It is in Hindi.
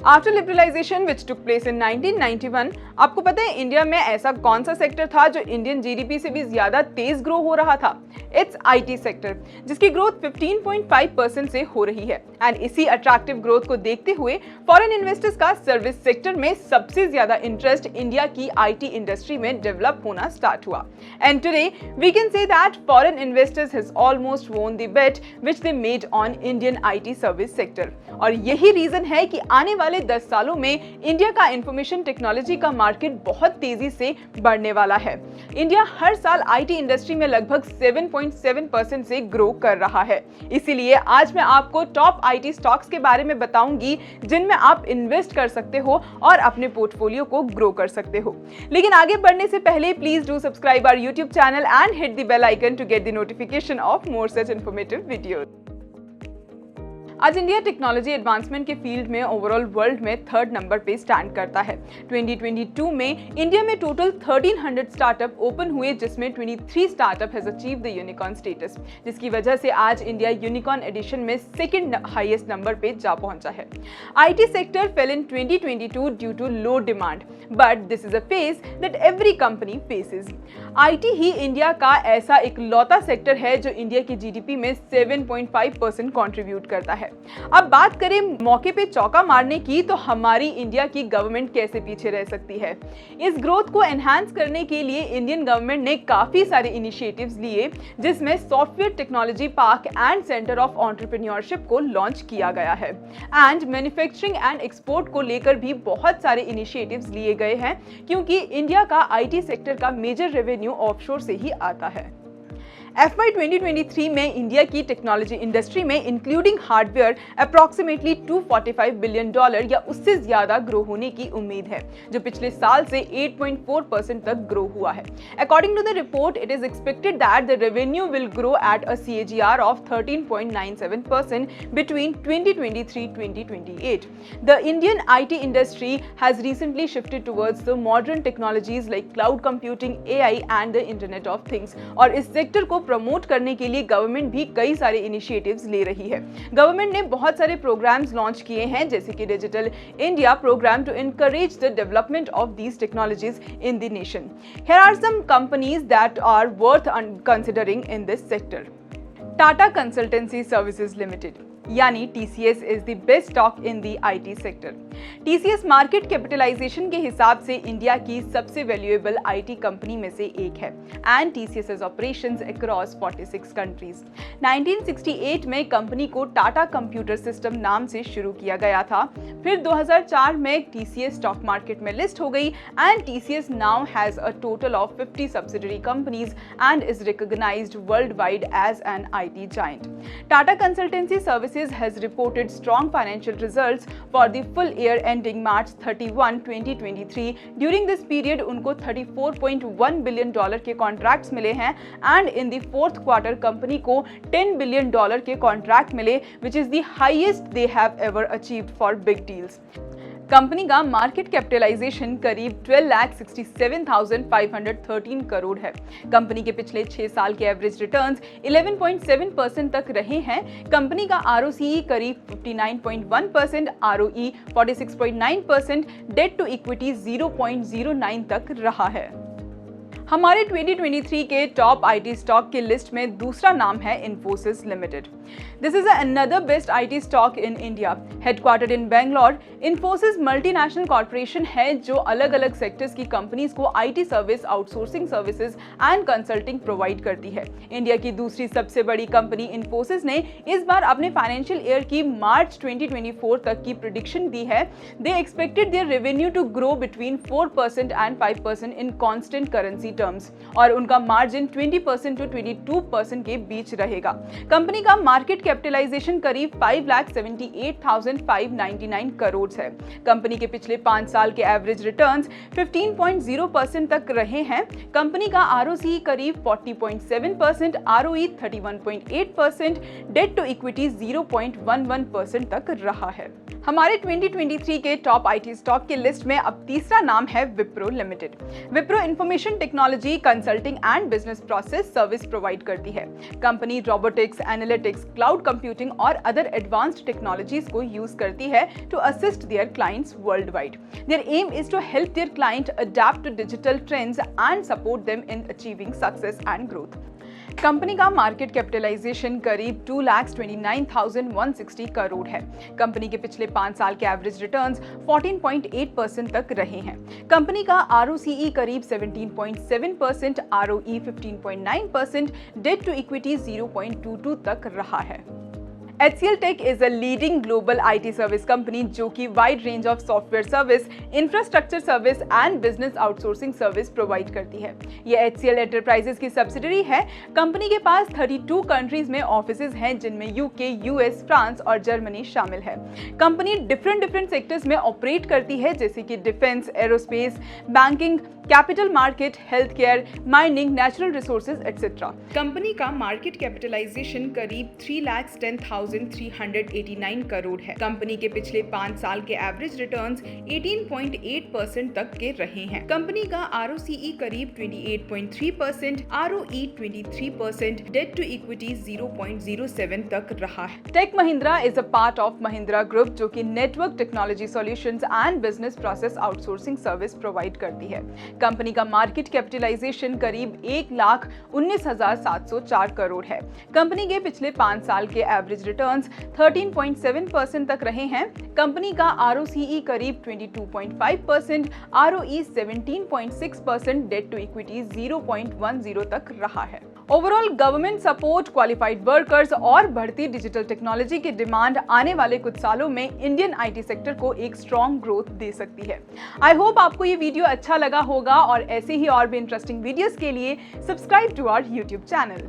After liberalization which took place in 1991, आपको पता है इंडिया में ऐसा कौन सा सेक्टर था जो इंडियन जीडीपी से भी ज्यादा तेज ग्रो हो रहा था? इट्स आईटी सेक्टर, जिसकी ग्रोथ 15.5% से हो रही है। एंड इसी अट्रैक्टिव ग्रोथ को देखते हुए फॉरेन इन्वेस्टर्स का सर्विस सेक्टर में सबसे ज्यादा इंटरेस्ट इंडिया की आईटी इंडस्ट्री में डेवलप होना स्टार्ट हुआ। And today we can say that foreign investors has almost won the bet which they made on Indian IT service sector. और यही रीजन है कि आने वाले 10 सालों में इंडिया का इंफॉर्मेशन टेक्नोलॉजी का मार्केट बहुत तेजी से बढ़ने वाला है। इंडिया हर साल आईटी इंडस्ट्री में लगभग 7.7% से ग्रो कर रहा है। इसीलिए आज मैं आपको टॉप आईटी स्टॉक्स के बारे में बताऊंगी जिनमें आप इन्वेस्ट कर सकते हो और अपने पोर्टफोलियो को ग्रो कर सकते हो। लेकिन आगे बढ़ने से पहले please do subscribe our YouTube channel and hit the bell icon to get the notification of more such informative videos. आज इंडिया टेक्नोलॉजी एडवांसमेंट के फील्ड में ओवरऑल वर्ल्ड में 3rd नंबर पे स्टैंड करता है। 2022 में इंडिया में टोटल 1300 स्टार्टअप ओपन हुए, जिसमें 23 startup has achieved the unicorn status, जिसकी वजह से आज इंडिया यूनिकॉर्न एडिशन में 2nd हाईएस्ट नंबर पे जा पहुंचा है। IT sector fell in 2022 due to low demand, but this is a phase that every company faces. IT ही इंडिया का ऐसा एक लौता सेक्टर है जो इंडिया की जीडीपी में 7.5% कंट्रीब्यूट करता है। अब बात करें मौके पे चौका मारने की, तो हमारी इंडिया की गवर्नमेंट कैसे पीछे रह सकती है। इस ग्रोथ को एनहांस करने के लिए इंडियन गवर्नमेंट ने काफी सारे इनिशिएटिव्स लिए, जिसमें software technology park and centre of entrepreneurship को लॉन्च किया गया है। एंड मैन्युफैक्चरिंग एंड एक्सपोर्ट को लेकर भी बहुत सारे इनिशिएटिव्स लिए गए हैं, क्योंकि इंडिया का आईटी सेक्टर का मेजर रेवेन्यू ऑफशोर से ही आता है। FY 2023 में इंडिया की टेक्नोलॉजी इंडस्ट्री में इंक्लूडिंग हार्डवेयर अप्रॉक्सीमेटली $245 बिलियन या उससे ज्यादा ग्रो होने की उम्मीद है, जो पिछले साल से 8.4% तक ग्रो हुआ है। According to the report, it is expected that the revenue will grow at a CAGR of 13.97% between 2023-2028. The Indian IT industry has recently shifted towards the modern technologies like cloud computing, AI and the Internet of Things, और इस सेक्टर को प्रमोट करने के लिए गवर्नमेंट भी कई सारे इनिशिएटिव्स ले रही है। गवर्नमेंट ने बहुत सारे प्रोग्राम्स लॉन्च किए हैं, जैसे कि digital India program to encourage the development of these technologies in the nation. Here are some companies that are worth considering in this sector. Tata consultancy services limited यानी TCS is the best stock in the IT sector. TCS market capitalization के हिसाब से इंडिया की सबसे वैल्यूएबल आईटी कंपनी में से एक है and TCS has operations across 46 countries. 1968 में कंपनी को टाटा कंप्यूटर सिस्टम नाम से शुरू किया गया था। फिर 2004 में TCS स्टॉक मार्केट में लिस्ट हो गई and TCS now has a total of 50 subsidiary companies and is recognized world wide as an IT giant. Tata consultancy services has reported strong financial results for the full year ending March 31, 2023. During this period, उनको $34.1 बिलियन के कॉन्ट्रैक्ट्स मिले हैं and in the 4th quarter company को $10 बिलियन के कॉन्ट्रैक्ट मिले, which is the highest they have ever achieved for big deals. Company का मार्केट कैपिटलाइजेशन करीब 12,67,513 करोड़ है। कंपनी के पिछले 6 साल के एवरेज रिटर्न्स 11.7% तक रहे हैं। कंपनी का ROCE करीब 59.1%, ROE 46.9%, डेट टू इक्विटी 0.09 तक रहा है। हमारे 2023 के टॉप आईटी स्टॉक की लिस्ट में दूसरा नाम है Infosys limited. This is another best IT stock in India. Headquartered in Bangalore, Infosys multinational corporation है जो अलग अलग सेक्टर्स की कंपनीज को IT service, outsourcing services and consulting provide करती है। इंडिया की दूसरी सबसे बड़ी कंपनी इन्फोसिस ने इस बार अपने फाइनेंशियल ईयर की मार्च 2024 तक की प्रेडिक्शन दी है। They expected their revenue to grow between 4% and 5% in constant currency terms, और उनका मार्जिन 20% टू 22% के बीच रहेगा। कंपनी का मार्केट कैपिटलाइजेशन करीब 5,78,599 करोड़ है। कंपनी के पिछले 5 साल के एवरेज रिटर्न्स 15.0% तक रहे हैं। कंपनी का ROCE करीब 40.7%, ROE 31.8%, डेट टू इक्विटी 0.11% तक रहा है। हमारे 2023 के टॉप आईटी स्टॉक की लिस्ट में अब तीसरा नाम है Wipro limited. Wipro information technology technology, consulting and business process service provide करती है। Company robotics, analytics, cloud computing और अदर एडवांस्ड टेक्नोलॉजीज को यूज करती है to assist their clients world wide. Their aim is to help their client adapt to digital trends and support them in achieving success and growth. Company का मार्केट कैपिटलाइजेशन करीब 2,29,160 करोड़ है। कंपनी के पिछले 5 साल के एवरेज रिटर्न्स 14.8% तक रहे हैं। कंपनी का ROCE करीब 17.7%, ROE 15.9%, डेट टू इक्विटी 0.22 तक रहा है। HCL Tech is a leading global IT service company जो कि wide range of software service, infrastructure service and business outsourcing service provide करती है। ये HCL एंटरप्राइजेस की सब्सिडरी है। कंपनी के पास 32 कंट्रीज में ऑफिसेज हैं, जिनमें UK, US, फ्रांस और जर्मनी शामिल है। कंपनी डिफरेंट सेक्टर्स में ऑपरेट करती है, जैसे कि defence, aerospace, banking, capital market, health care, mining, natural resources etcetera. Company का मार्केट कैपिटलाइजेशन करीब 3,10,389 करोड़ है। कंपनी के पिछले 5 साल के एवरेज रिटर्न्स 18.8% तक के रहे हैं। कंपनी का ROCE करीब 28.3%, ROE 23%, डेट टू इक्विटी 0.07 तक रहा है। Tech Mahindra is a part of Mahindra group जो कि network technology solutions and business process outsourcing service provide करती है। कंपनी का मार्केट कैपिटलाइजेशन करीब 1,19,704 करोड़ है। कंपनी के पिछले 5 साल के एवरेज रिटर्न्स 13.7% तक रहे हैं। कंपनी का ROCE करीब 22.5%, ROE 17.6%, डेट टू इक्विटी 0.10 तक रहा है। Overall government support, qualified workers और बढ़ती डिजिटल टेक्नोलॉजी की डिमांड आने वाले कुछ सालों में इंडियन IT सेक्टर को एक स्ट्रॉन्ग ग्रोथ दे सकती है। आई होप आपको ये वीडियो अच्छा लगा होगा और ऐसे ही और भी इंटरेस्टिंग वीडियोस के लिए subscribe to our YouTube channel.